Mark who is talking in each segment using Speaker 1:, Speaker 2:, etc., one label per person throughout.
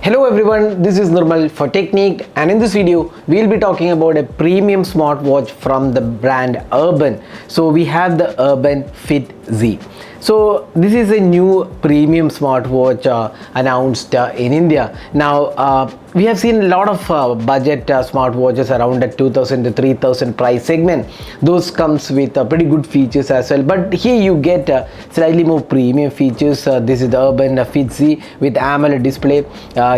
Speaker 1: Hello everyone, this is Nirmal for Technique, and in this video we'll be talking about a premium smartwatch from the brand Urban. So we have the Urban Fit Z. So this is a new premium smartwatch announced in India. Now we have seen a lot of budget smartwatches around the 2000 to 3000 price segment. Those comes with pretty good features as well, but here you get slightly more premium features. This is the Urban Fit Z with AMOLED display.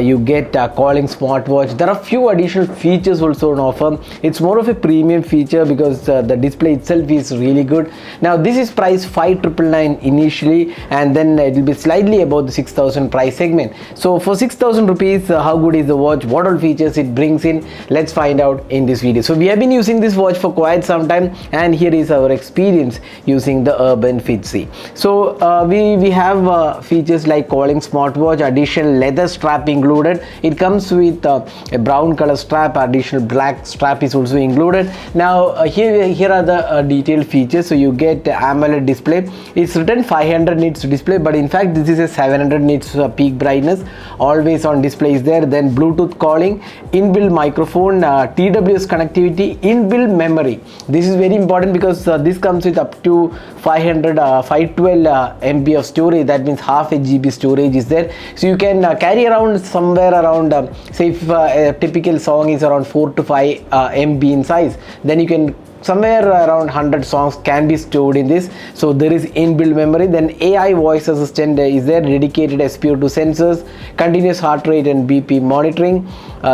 Speaker 1: You get calling smartwatch. There are few additional features also on offer. It's more of a premium feature because the display itself is really good. Now this is priced 5,999 initially, and then it will be slightly above the 6,000 price segment. So for 6,000 rupees, how good is the watch? What all features it brings in? Let's find out in this video. So we have been using this watch for quite some time, and here is our experience using the Urban Fit Z. So we have features like calling smartwatch, additional leather strap included. It comes with a brown color strap. Additional black strap is also included. Now here are the detailed features. So you get AMOLED display. It's written 500 nits display, but in fact this is a 700 nits peak brightness. Always on display is there. Then Bluetooth calling, inbuilt microphone, TWS connectivity, inbuilt memory. This is very important because this comes with up to 512 MB of storage. That means half a GB storage is there. So you can carry around somewhere around say if a typical song is around 4 to 5 MB in size, then you can somewhere around 100 songs can be stored in this. So there is inbuilt memory. Then AI voice assistant is there, dedicated SpO2 sensors, continuous heart rate and BP monitoring,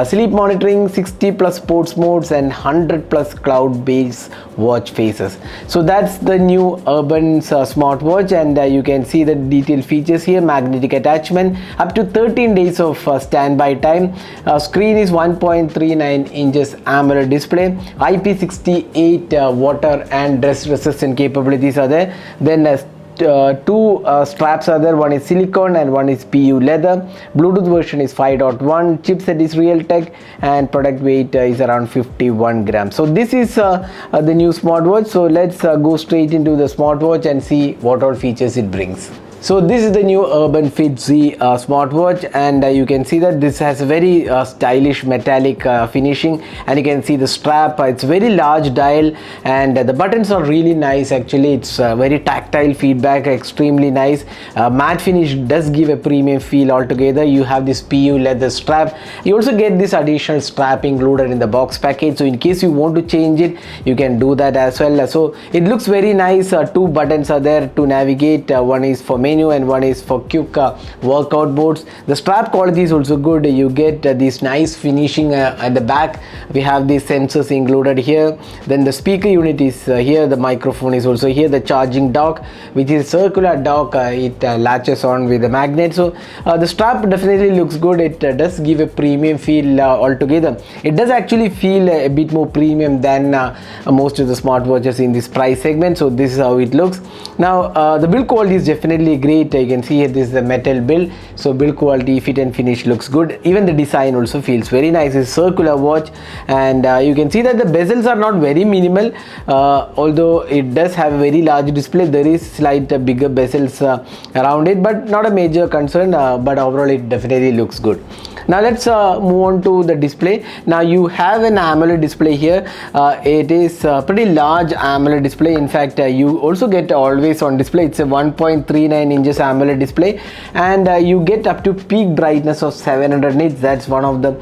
Speaker 1: sleep monitoring, 60 plus sports modes, and 100 plus cloud based watch faces. So that's the new Urban smartwatch, and you can see the detailed features here. Magnetic attachment, up to 13 days of standby time. Screen is 1.39 inches AMOLED display. IP68 water and rust resistant capabilities are there. Then two straps are there. One is silicone and one is PU leather. Bluetooth version is 5.1. Chipset is Realtek, and product weight is around 51 grams. So this is the new smartwatch. So let's go straight into the smartwatch and see what all features it brings. So this is the new Urban Fit Z smartwatch, and you can see that this has a very stylish metallic finishing, and you can see the strap. It's very large dial, and the buttons are really nice. Actually, it's very tactile feedback, extremely nice. Matte finish does give a premium feel altogether. You have this PU leather strap. You also get this additional strap included in the box package, so in case you want to change it, you can do that as well. So it looks very nice. Two buttons are there to navigate. One is for menu and one is for quick workout modes. The strap quality is also good. You get this nice finishing at the back. We have these sensors included here. Then the speaker unit is here. The microphone is also here. The charging dock, which is circular dock, it latches on with a magnet. So the strap definitely looks good. It does give a premium feel altogether. It does actually feel a bit more premium than most of the smartwatches in this price segment. So this is how it looks. Now the build quality is definitely great. You can see here this is the metal build. So build quality, fit and finish looks good. Even the design also feels very nice. It's a circular watch, and you can see that the bezels are not very minimal. Although it does have a very large display, there is slight bigger bezels around it, but not a major concern. But overall it definitely looks good. Now let's move on to the display. Now you have an AMOLED display here. It is pretty large AMOLED display. In fact, you also get always on display. It's a 1.39 inches AMOLED display, and you get up to peak brightness of 700 nits. That's one of the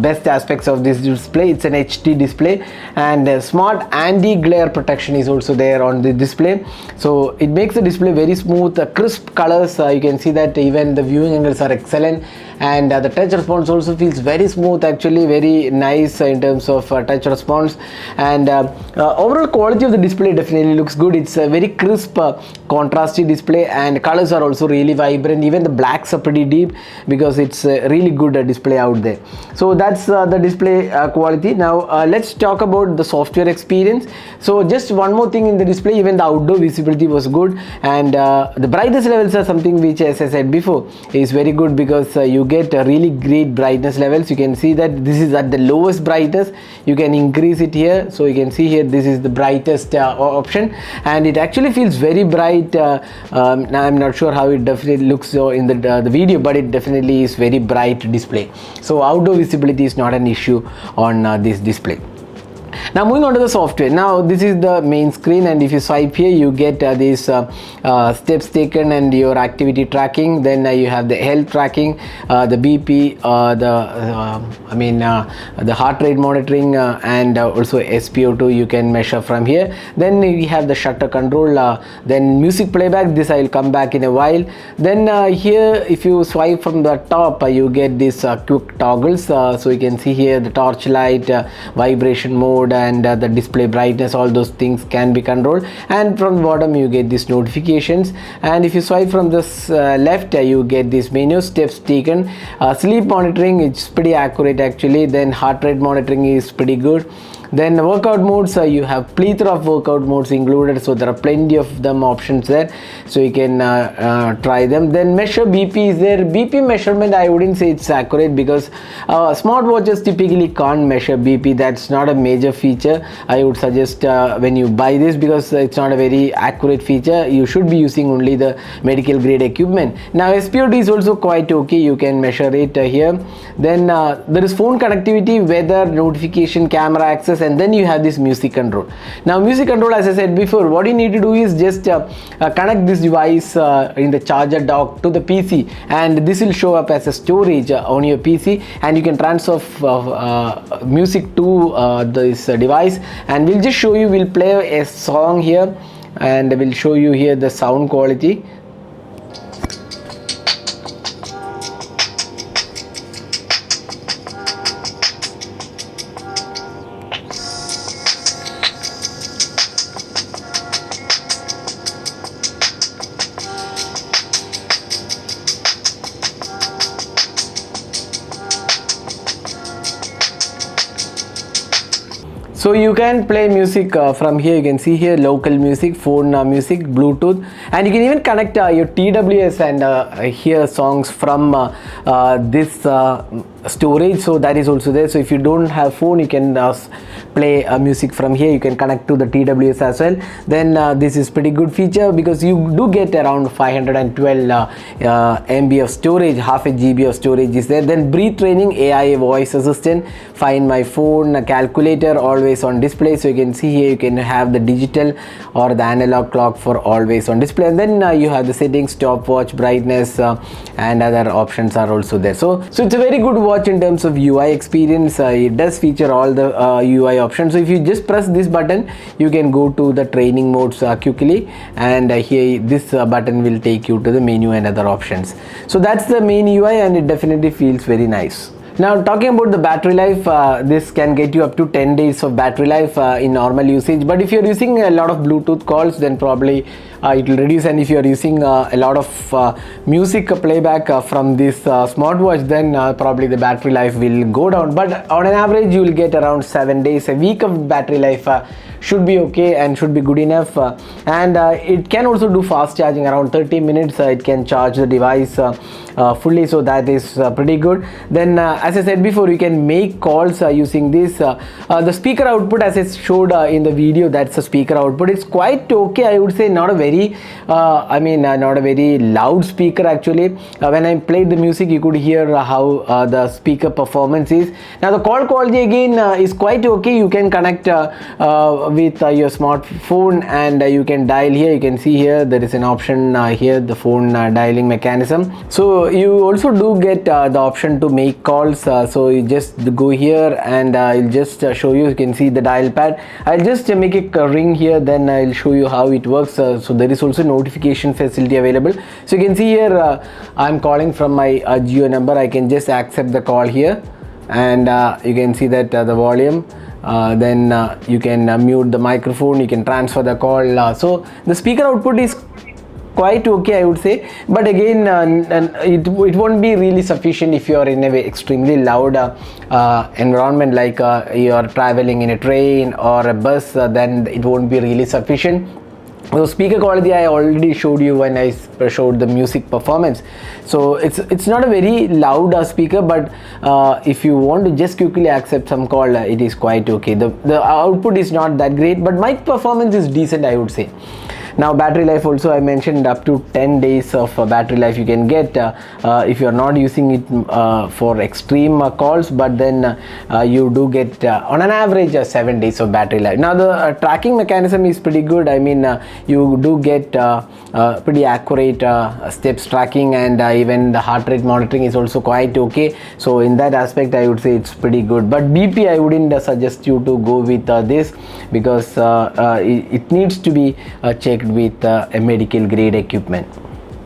Speaker 1: best aspects of this display. It's an HD display, and smart anti-glare protection is also there on the display. So it makes the display very smooth, crisp colors. You can see that even the viewing angles are excellent, and the touch response also feels very smooth, actually very nice in terms of touch response. And overall quality of the display definitely looks good. It's a very crisp contrasty display, and colors are also really vibrant. Even the blacks are pretty deep because it's a really good display out there. So that's the display quality. Now let's talk about the software experience. So just one more thing in the display, even the outdoor visibility was good, and the brightness levels are something which, as I said before, is very good because you you get a really great brightness levels. You can see that this is at the lowest brightness. You can increase it here, so you can see here this is the brightest option, and it actually feels very bright. Now I'm not sure how it definitely looks in the video, but it definitely is very bright display. So outdoor visibility is not an issue on this display. Now moving on to the software. Now this is the main screen, and if you swipe here you get these steps taken and your activity tracking. Then you have the health tracking, the BP, the heart rate monitoring, and also SpO2 you can measure from here. Then we have the shutter control, then music playback. This I will come back in a while. Then here if you swipe from the top you get these quick toggles, so you can see here the torch light, vibration mode, and the display brightness. All those things can be controlled, and from the bottom you get these notifications. And if you swipe from this left you get these menu, steps taken, sleep monitoring, it's pretty accurate actually. Then heart rate monitoring is pretty good. Then workout modes, you have plethora of workout modes included, so there are plenty of them options there, so you can try them. Then measure BP is there. BP measurement, I wouldn't say it's accurate, because smartwatches typically can't measure BP. That's not a major feature. I would suggest when you buy this, because it's not a very accurate feature, you should be using only the medical grade equipment. Now SpO2 is also quite okay, you can measure it here. Then there is phone connectivity, weather, notification, camera access, and then you have this music control. Now music control, as I said before, what you need to do is just connect this device in the charger dock to the PC, and this will show up as a storage on your PC, and you can transfer music to this device. And we'll just show you, we'll play a song here, and we'll show you here the sound quality. So you can play music from here. You can see here local music, phone music, Bluetooth, and you can even connect your TWS and hear songs from this storage. So that is also there. So if you don't have phone, you can play music from here. You can connect to the TWS as well. Then this is pretty good feature, because you do get around 512 MB of storage, half a GB of storage is there. Then breathe training, AI voice assistant, find my phone, calculator, always on display. So you can see here you can have the digital or the analog clock for always on display. And then you have the settings, stopwatch, brightness, and other options are also there. So it's a very good watch in terms of UI experience. It does feature all the UI options. So if you just press this button, you can go to the training modes quickly, and here this button will take you to the menu and other options. So that's the main UI, and it definitely feels very nice. Now talking about the battery life, this can get you up to 10 days of battery life in normal usage, but if you're using a lot of Bluetooth calls, then probably it will reduce. And if you're using a lot of music playback from this smartwatch, then probably the battery life will go down. But on an average you will get around 7 days, a week of battery life should be okay and should be good enough. And it can also do fast charging, around 30 minutes it can charge the device fully, so that is pretty good. Then as I said before, you can make calls using this. The speaker output, as I showed in the video, that's the speaker output. It's quite okay, I would say. Not a very not a very loud speaker actually. When I played the music, you could hear how the speaker performance is. Now the call quality again is quite okay. You can connect with your smartphone, and you can dial here. You can see here there is an option here, the phone dialing mechanism. So you also do get the option to make calls. So you just go here, and I'll just show you. You can see the dial pad. I'll just make it a ring here, then I'll show you how it works. So there is also notification facility available. So you can see here I'm calling from my Jio number. I can just accept the call here, and you can see that the volume. Then you can mute the microphone, you can transfer the call. So the speaker output is quite okay, I would say, but again it won't be really sufficient if you are in a extremely loud environment, like you are traveling in a train or a bus. Then it won't be really sufficient. So speaker quality I already showed you when I showed the music performance. So it's not a very loud speaker, but if you want to just quickly accept some call, it is quite okay. The output is not that great, but mic performance is decent, I would say. Now battery life also I mentioned, up to 10 days of battery life you can get if you are not using it for extreme calls, but then you do get on an average 7 days of battery life. Now the tracking mechanism is pretty good. I mean you do get pretty accurate steps tracking, and even the heart rate monitoring is also quite okay. So in that aspect I would say it's pretty good, but BP I wouldn't suggest you to go with this, because it needs to be checked with a medical grade equipment.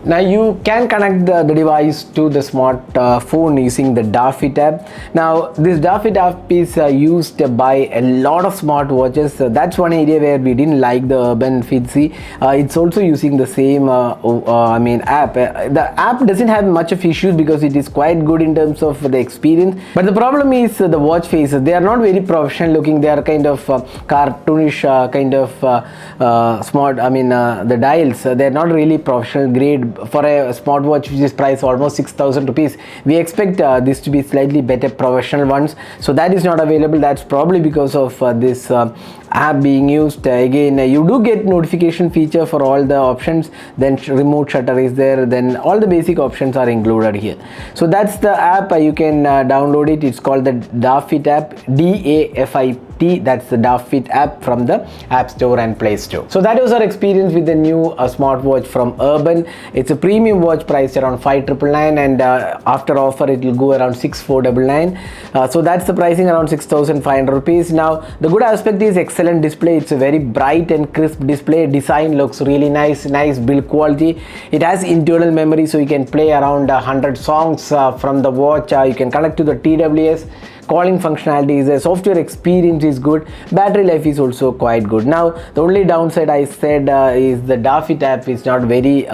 Speaker 1: Now you can connect the device to the smart phone using the DAFIT app. Now this DAFIT app is used by a lot of smartwatches. That's one area where we didn't like the Urban Fitzy. It's also using the same app. The app doesn't have much of issues because it is quite good in terms of the experience, but the problem is the watch faces. They are not very professional looking. They are kind of cartoonish, kind of smart. The dials, they're not really professional grade for a smartwatch which is priced almost 6,000 rupees. We expect this to be slightly better professional ones, so that is not available. That's probably because of this app being used. Again, you do get notification feature for all the options, then remote shutter is there, then all the basic options are included here. So that's the app. You can download it. It's called the DAFIT app, DAFIT. That's the DAFIT app from the App Store and Play Store. So that was our experience with the new smartwatch from Urban. It's a premium watch priced around 5,999, and after offer it will go around 6,499. So that's the pricing, around 6,500 rupees. Now the good aspect is excellent display. It's a very bright and crisp display. Design looks really nice build quality. It has internal memory, so you can play around 100 songs from the watch. You can connect to the TWS. Calling functionality is there, software experience is good, battery life is also quite good. Now the only downside I said is the DAFIT app is not very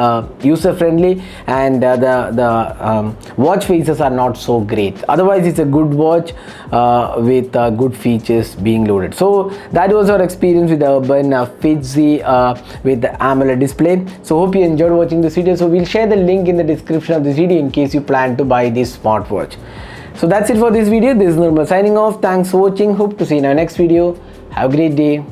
Speaker 1: user friendly, and the watch faces are not so great. Otherwise it's a good watch with good features being loaded. So that was our experience with the Urban Fitzy with the AMOLED display. So hope you enjoyed watching this video. So we'll share the link in the description of this video in case you plan to buy this smartwatch. So that's it for this video. This is Nirmal signing off. Thanks for watching. Hope to see you in our next video. Have a great day.